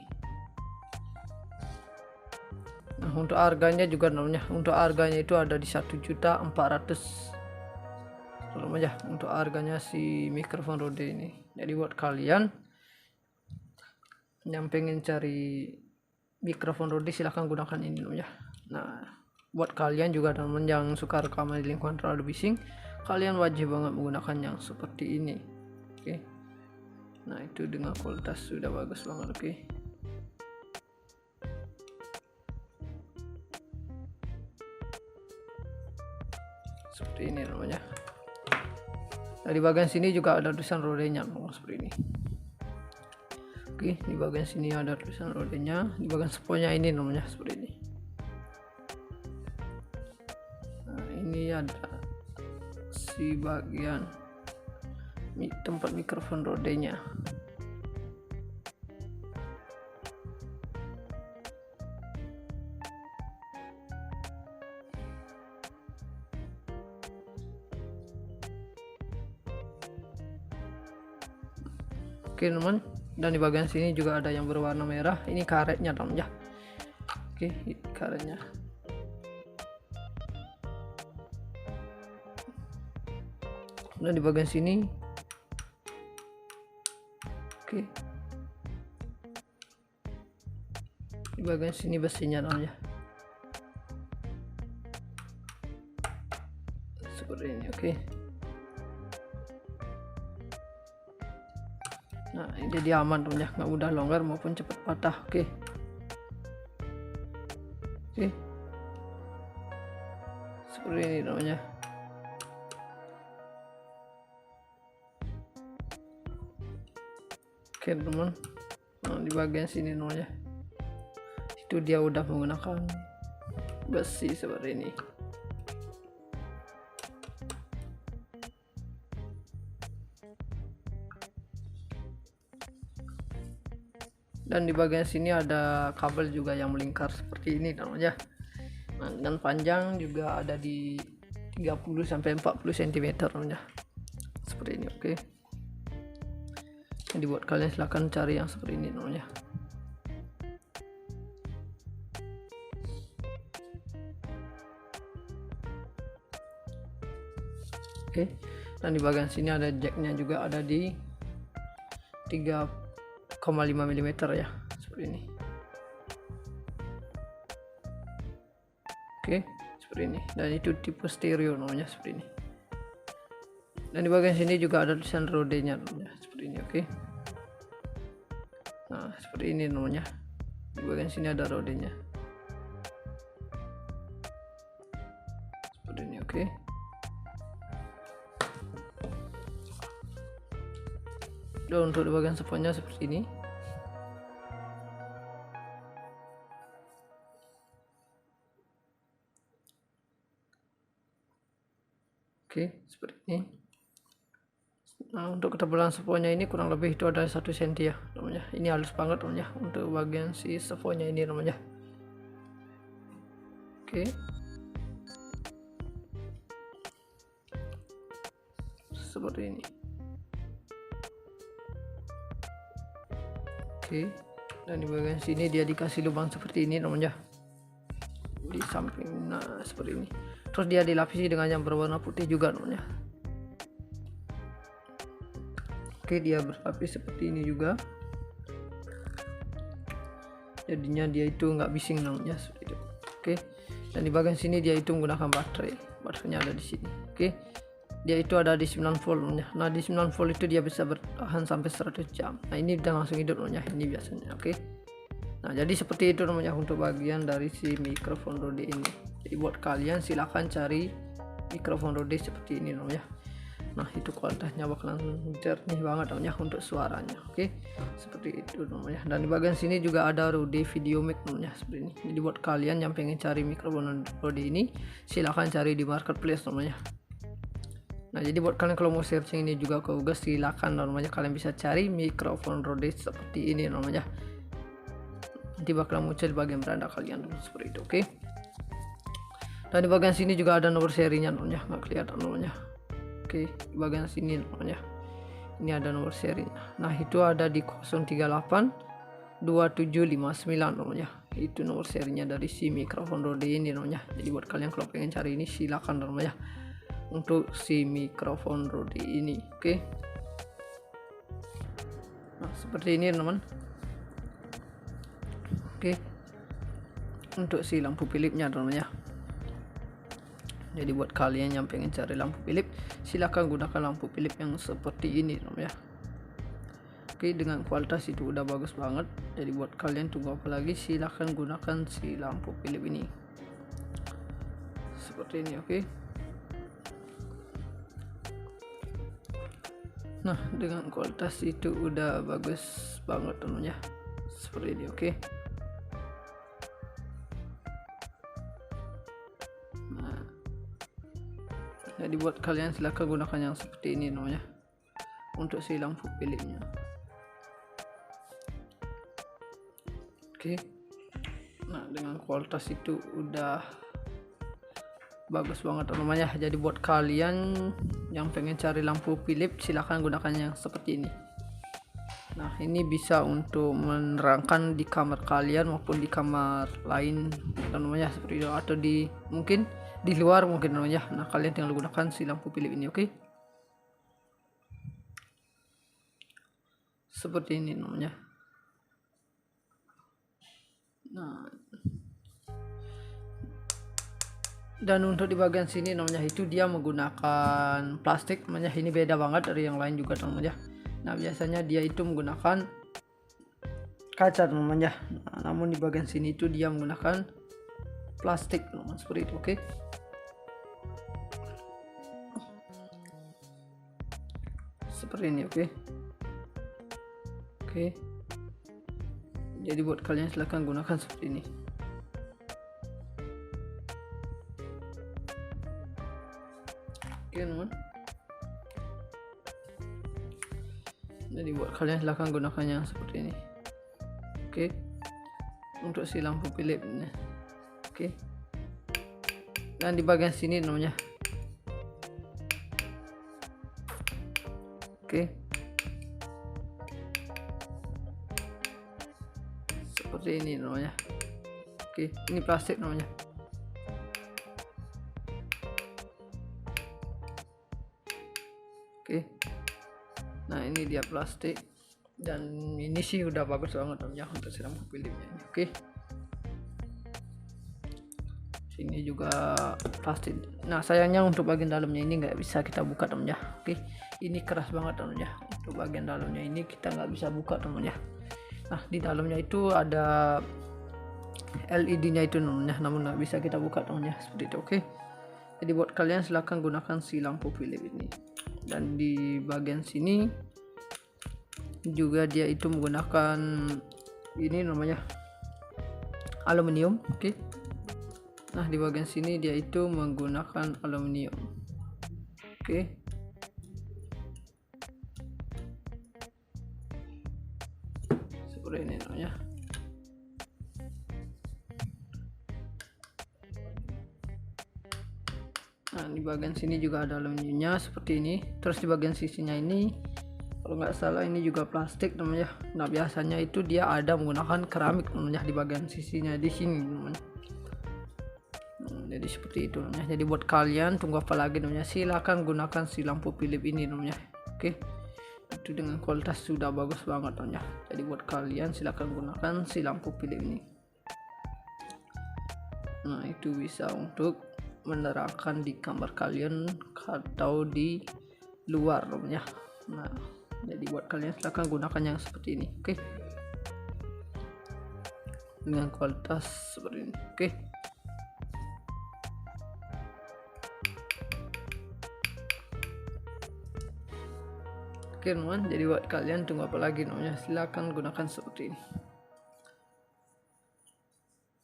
Untuk harganya juga namanya, untuk harganya itu ada di 1.400.000 namanya untuk harganya si mikrofon Rode ini. Jadi buat kalian yang pengen cari mikrofon Rode silahkan gunakan ini namanya. Nah buat kalian juga teman yang suka rekaman di lingkungan terlalu bising, kalian wajib banget menggunakan yang seperti ini. Oke. Nah itu dengan kualitas sudah bagus banget. Oke. Seperti ini namanya. Nah, di bagian sini juga ada tulisan Rode-nya seperti ini. Oke, di bagian sini ada tulisan Rode-nya, di bagian seponya ini namanya seperti ini. Nah, ini ada si bagian tempat mikrofon Rode-nya. Oke teman, dan di bagian sini juga ada yang berwarna merah, ini karetnya teman ya. Oke, karetnya. Dan di bagian sini, oke, di bagian sini besinya teman ya, seperti ini. Oke. Nah ini jadi aman teman ya, nggak mudah longgar maupun cepat patah. Oke. Seperti ini namanya. Oke teman, nah di bagian sini namanya itu dia udah menggunakan besi seperti ini. Dan di bagian sini ada kabel juga yang melingkar seperti ini namanya. Nah, dan panjang juga ada di 30 sampai 40 cm namanya. Seperti ini. Oke. Jadi buat kalian silahkan cari yang seperti ini namanya. Oke. Dan di bagian sini ada jacknya juga, ada di 3,5 mm ya, seperti ini. Oke, seperti ini. Dan itu tipe stereo namanya, seperti ini. Dan di bagian sini juga ada tulisan Rode-nya namanya, seperti ini. Oke. Nah seperti ini namanya, di bagian sini ada Rode-nya seperti ini. Oke. Dan untuk di bagian sponnya seperti ini. Oke, seperti ini. Nah untuk ketebalan sponnya ini kurang lebih itu ada 1 cm ya namanya. Ini halus banget namanya untuk bagian si sponnya ini namanya. Oke. Seperti ini. Oke, dan di bagian sini dia dikasih lubang seperti ini namanya, di samping. Nah seperti ini. Terus dia dilapisi dengan yang berwarna putih juga namanya. Oke, dia berlapis seperti ini juga. Jadinya dia itu nggak bising namanya, seperti itu. Oke, dan di bagian sini dia itu menggunakan baterai. Baterainya ada di sini. Oke. Dia itu ada di 9 volt namanya. Nah di 9 volt itu dia bisa bertahan sampai 100 jam. Nah ini udah langsung hidup namanya ini biasanya. Oke. Nah jadi seperti itu namanya untuk bagian dari si mikrofon Rode ini. Jadi buat kalian silahkan cari mikrofon Rode seperti ini namanya. Nah itu kualitasnya bakalan jernih banget namanya untuk suaranya. Oke, seperti itu namanya. Dan di bagian sini juga ada Rode Video Mic namanya, seperti ini. Jadi buat kalian yang pengen cari mikrofon Rode ini silahkan cari di marketplace namanya. Nah jadi buat kalian kalau mau searching ini juga ke Google silakan namanya, kalian bisa cari mikrofon Rode seperti ini namanya. Nanti bakal muncul di bagian beranda kalian seperti itu. Oke. Dan di bagian sini juga ada nomor serinya namanya, nggak kelihatan namanya. Oke, di bagian sini namanya. Ini ada nomor serinya. Nah itu ada di 038 2759 namanya. itu nomor serinya dari si mikrofon Rode ini namanya. Jadi buat kalian kalau pengen cari ini silakan namanya untuk si mikrofon Rode ini. Oke. Nah seperti ini teman. Oke. Untuk si lampu Philipsnya namanya. Jadi buat kalian yang pengen cari lampu Philips, silakan gunakan lampu Philips yang seperti ini namanya. Oke, dengan kualitas itu udah bagus banget. Jadi buat kalian tunggu apa lagi, silahkan gunakan si lampu Philips ini seperti ini. Oke. Nah dengan kualitas itu udah bagus banget temennya seperti ini. Oke. Nah jadi buat kalian silahkan gunakan yang seperti ini namanya untuk si lampu Philipsnya. Oke. Nah dengan kualitas itu udah bagus banget namanya. Jadi buat kalian yang pengen cari lampu Philips, silahkan gunakan yang seperti ini. Nah ini bisa untuk menerangkan di kamar kalian maupun di kamar lain namanya seperti itu, atau di mungkin di luar mungkin namanya. Nah kalian tinggal gunakan si lampu Philips ini. Oke. Seperti ini namanya. Nah dan untuk di bagian sini namanya itu dia menggunakan plastik namanya. Ini beda banget dari yang lain juga namanya. Nah biasanya dia itu menggunakan kaca namanya. Nah, namun di bagian sini itu dia menggunakan plastik namanya seperti itu. Oke. Seperti ini. Oke. Oke. Jadi buat kalian silahkan gunakan seperti ini. Oke teman. Jadi buat kalian silahkan gunakan yang seperti ini. Oke. Untuk si lampu Philips ini. Oke. Dan di bagian sini namanya. Oke. Seperti ini namanya. Oke, ini plastik namanya. Oke. Nah ini dia plastik, dan ini sih udah bagus banget namanya untuk si lampu Philipsnya ini. Oke. Sini juga plastik. Nah sayangnya untuk bagian dalamnya ini nggak bisa kita buka namanya. Oke. Ini keras banget namanya. Untuk bagian dalamnya ini kita nggak bisa buka namanya. Nah di dalamnya itu ada LED-nya itu namanya, namun nggak bisa kita buka namanya seperti itu. Oke. Jadi buat kalian silahkan gunakan si lampu Philips ini. Dan di bagian sini juga dia itu menggunakan ini namanya aluminium. Oke. Nah di bagian sini dia itu menggunakan aluminium. Oke. Seperti ini namanya. Nah di bagian sini juga ada aluminiumnya seperti ini. Terus di bagian sisinya ini kalau nggak salah ini juga plastik namanya. Nah biasanya itu dia ada menggunakan keramik namanya di bagian sisinya di sini namanya. Jadi seperti itu namanya. Jadi buat kalian tunggu apa lagi namanya, silakan gunakan si lampu Philips ini namanya. Oke. Itu dengan kualitas sudah bagus banget namanya. Jadi buat kalian silakan gunakan si lampu Philips ini. Nah itu bisa untuk menerangkan di kamar kalian atau di luar namanya. Nah jadi buat kalian silahkan gunakan yang seperti ini. Oke. Dengan kualitas seperti ini. Oke. Oke teman, jadi buat kalian tunggu apa lagi namanya, silahkan gunakan seperti ini.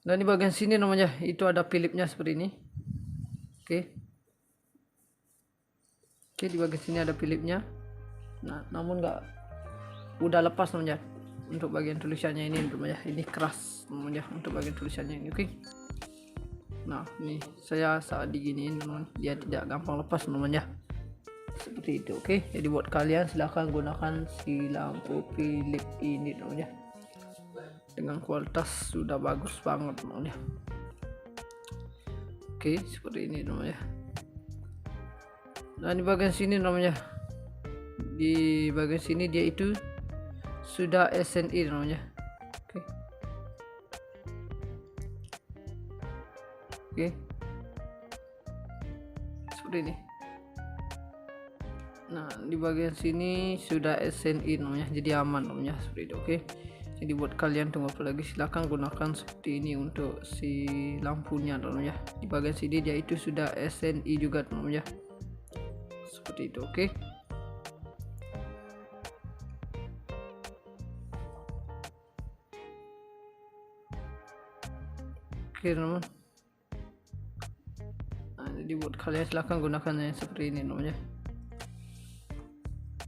Dan di bagian sini namanya itu ada Philipsnya seperti ini. Oke. Oke, di bagian sini ada Philipsnya. Nah namun nggak udah lepas namanya untuk bagian tulisannya ini namanya. Ini keras namanya untuk bagian tulisannya ini. Oke. Nah ini saya saat diginiin teman, dia tidak gampang lepas namanya seperti itu. Oke. Jadi buat kalian silahkan gunakan si lampu Philips ini namanya. dengan kualitas sudah bagus banget namanya. Oke, seperti ini namanya. Nah, di bagian sini namanya, di bagian sini dia itu sudah SNI namanya. Oke, seperti ini. Nah, di bagian sini sudah SNI namanya, jadi aman namanya, seperti itu. Oke, jadi buat kalian tunggu apa lagi, silahkan gunakan seperti ini untuk si lampunya namanya. Di bagian sini dia itu sudah SNI juga namanya, seperti itu. Oke, teman-teman. Nah, jadi buat kalian silahkan gunakan yang seperti ini namanya.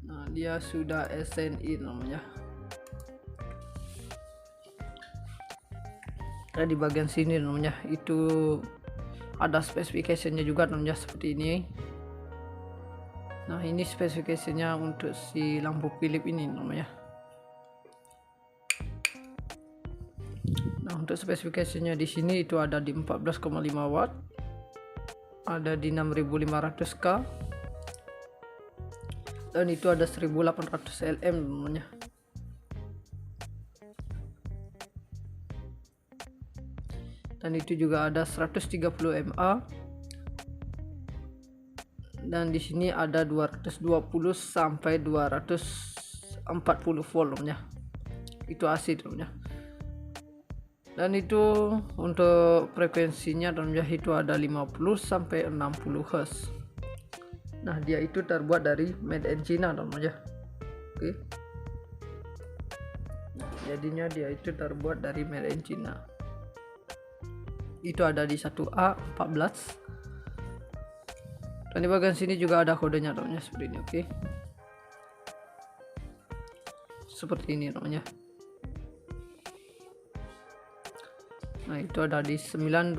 Nah, dia sudah SNI namanya. Nah, di bagian sini namanya itu ada spesifikasinya juga namanya, seperti ini. Nah, ini spesifikasinya untuk si lampu Philips ini namanya. Nah, untuk spesifikasinya di sini itu ada di 14,5 watt, ada di 6500K, dan itu ada 1800 Lm namanya. Dan itu juga ada 130 mA, dan di sini ada 220 sampai 240 volt namanya. Itu AC namanya. Dan itu untuk frekuensinya namanya itu ada 50 sampai 60 Hz. Nah, dia itu terbuat dari made in China namanya. Oke. Nah, jadinya dia itu terbuat dari made in China. Itu ada di 1A 14. Dan di bagian sini juga ada kodenya namanya, seperti ini. Oke. Seperti ini namanya. Nah, itu ada di 929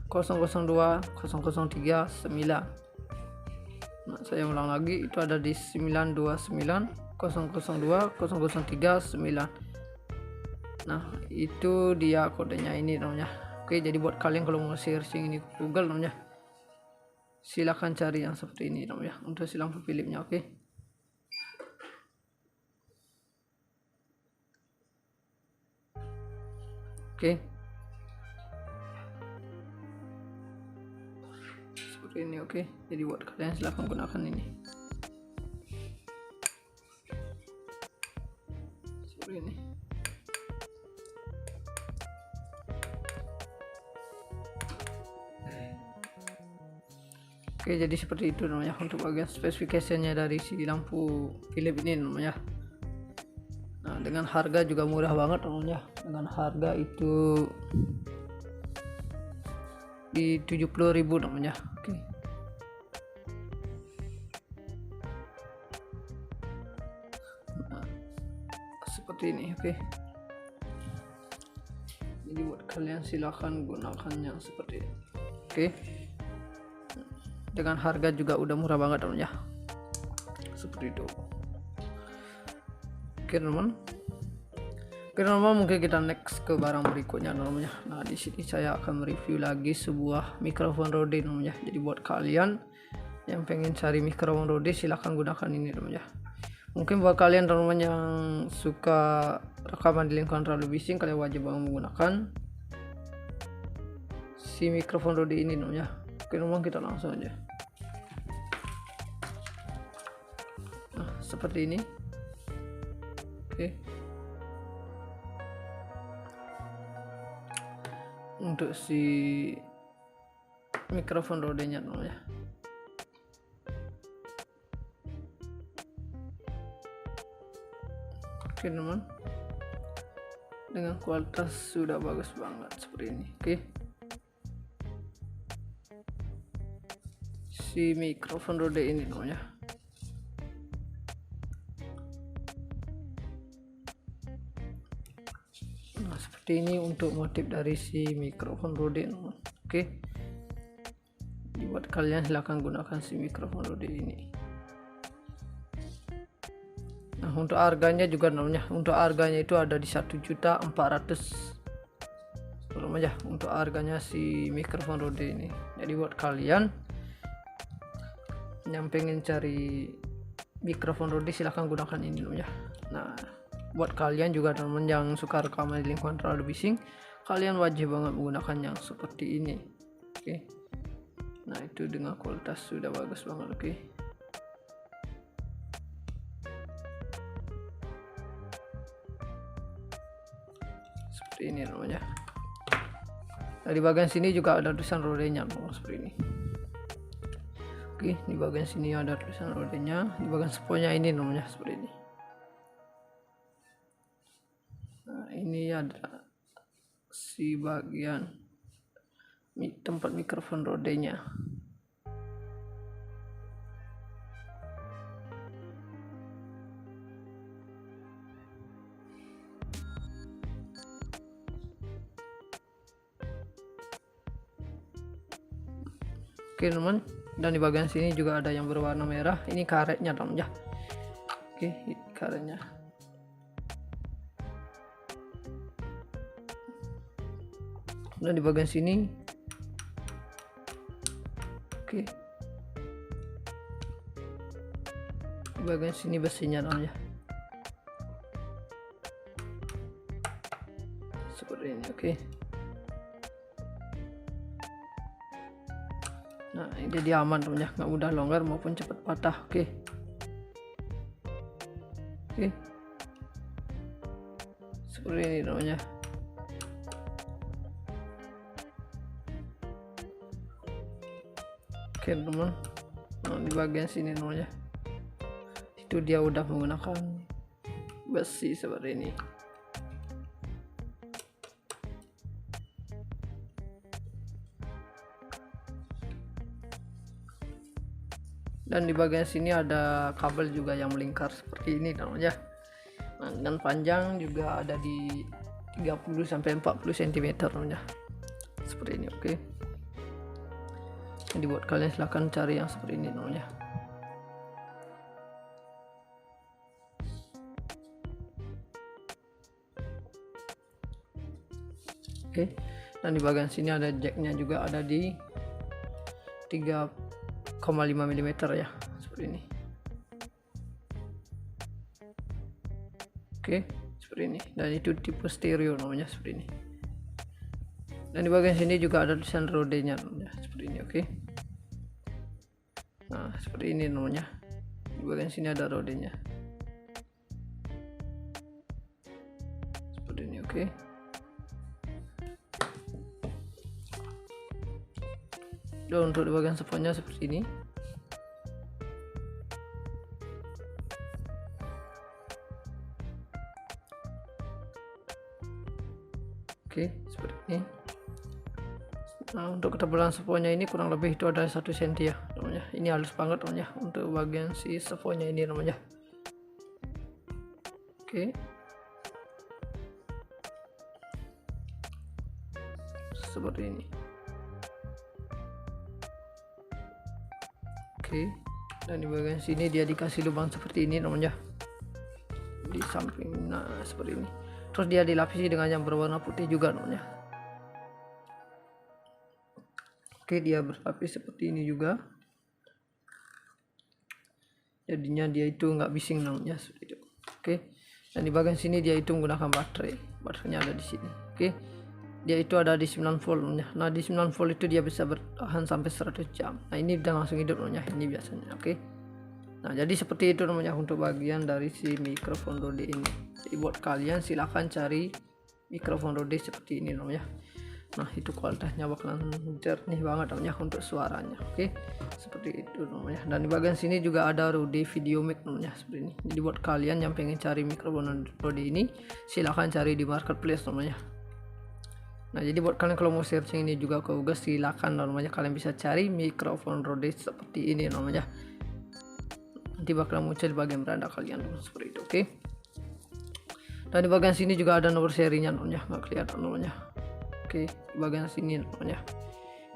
002 003 9. Nah, saya ulang lagi, itu ada di 929 002 003 9. Nah, itu dia kodenya ini namanya. Oke, jadi buat kalian kalau mau searching ini Google namanya, silahkan cari yang seperti ini namanya untuk si lampu Philipsnya. Oke. Oke. Seperti ini. Oke. Jadi buat kalian silahkan gunakan ini. Seperti ini. Oke, jadi seperti itu namanya untuk bagian spesifikasinya dari si lampu Philips ini namanya. Nah, dengan harga juga murah banget namanya. Dengan harga itu di 70.000 namanya. Oke. Nah, seperti ini. Oke. Jadi buat kalian silahkan gunakan yang seperti ini. Oke. Dengan harga juga udah murah banget namanya, seperti itu. Oke teman-teman. Oke teman-teman, mungkin kita next ke barang berikutnya namanya. Nah, di sini saya akan mereview lagi sebuah mikrofon Rode namanya. Jadi buat kalian yang pengen cari mikrofon Rode, silahkan gunakan ini namanya. Mungkin buat kalian teman-teman yang suka rekaman di lingkungan terlalu bising, kalian wajib banget menggunakan si mikrofon Rode ini namanya. Oke teman-teman, kita langsung aja. Nah, seperti ini. Oke. Untuk si mikrofon Rode-nya namanya. Oke teman, dengan kualitas sudah bagus banget seperti ini. Oke. Si mikrofon Rode ini namanya. Nah, seperti ini untuk motif dari si mikrofon Rode. Oke. Buat kalian silahkan gunakan si mikrofon Rode ini. Nah untuk harganya juga namanya, untuk harganya itu ada di 1.400.000 aja untuk harganya si mikrofon Rode ini. Jadi buat kalian yang pengen cari mikrofon Rode silahkan gunakan ini ya. Nah buat kalian juga teman yang suka rekaman di lingkungan terlalu bising, kalian wajib banget menggunakan yang seperti ini. Oke. Nah itu dengan kualitas sudah bagus banget. Oke. Seperti ini namanya. Nah, di bagian sini juga ada tulisan rodenya seperti ini. Oke, di bagian sini ada tulisan rodenya, di bagian seponya ini namanya seperti ini. Nah, ini ada si bagian tempat mikrofon rodenya. Oke teman, dan di bagian sini juga ada yang berwarna merah. Ini karetnya teman ya. Oke, ini karetnya. Dan di bagian sini, oke, di bagian sini besinya teman ya. Seperti ini, oke. Nah ini jadi aman teman ya, nggak mudah longgar maupun cepat patah. Oke. Seperti ini namanya. Oke teman, nah di bagian sini namanya itu dia udah menggunakan besi seperti ini. Dan di bagian sini ada kabel juga yang melingkar seperti ini namanya. Nah, dan panjang juga ada di 30 sampai 40 cm namanya. Seperti ini, oke. Jadi buat kalian silahkan cari yang seperti ini namanya. Oke. Dan di bagian sini ada jacknya juga, ada di 3,5 mm ya, seperti ini. Oke, seperti ini. Dan itu tipe stereo namanya, seperti ini. Dan di bagian sini juga ada tulisan Rode-nya namanya, seperti ini. Oke. Nah seperti ini namanya. Di bagian sini ada Rode-nya seperti ini. Oke. Dan untuk di bagian sponnya seperti ini. Oke, seperti ini. Nah untuk ketebalan sponnya ini kurang lebih itu ada 1 cm ya namanya. Ini halus banget namanya untuk bagian si sponnya ini namanya. Oke. Seperti ini. Oke, dan di bagian sini dia dikasih lubang seperti ini namanya di samping. Nah seperti ini. Terus dia dilapisi dengan yang berwarna putih juga namanya. Oke, dia berlapis seperti ini juga. Jadinya dia itu nggak bising namanya seperti itu. Oke, dan di bagian sini dia itu menggunakan baterainya ada di sini. Oke, dia itu ada di 9 volt namanya. Nah di 9 volt itu dia bisa bertahan sampai 100 jam. Nah ini udah langsung hidup namanya ini biasanya. Oke. Nah jadi seperti itu namanya untuk bagian dari si mikrofon Rode ini. Jadi buat kalian silahkan cari mikrofon Rode seperti ini namanya. Nah itu kualitasnya bakalan jernih banget namanya untuk suaranya. Oke, seperti itu namanya. Dan di bagian sini juga ada Rode Video Mic namanya seperti ini. Jadi buat kalian yang pengen cari mikrofon Rode ini silahkan cari di marketplace namanya. Nah jadi buat kalian kalau mau searching ini juga ke Google silakan namanya, kalian bisa cari mikrofon Rode seperti ini namanya. Nanti bakal muncul di bagian beranda kalian seperti itu. Oke. Dan di bagian sini juga ada nomor serinya namanya, nggak kelihatan namanya. Oke, di bagian sini namanya.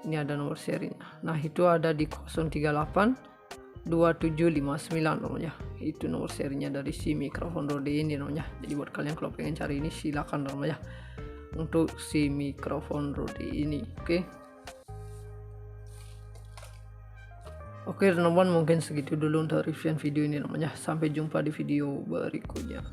Ini ada nomor serinya. Nah itu ada di 038 2759 namanya. Itu nomor serinya dari si mikrofon Rode ini namanya. Jadi buat kalian kalau pengen cari ini silakan namanya untuk si mikrofon Rode ini. Oke teman-teman, mungkin segitu dulu untuk review video ini namanya. Sampai jumpa di video berikutnya.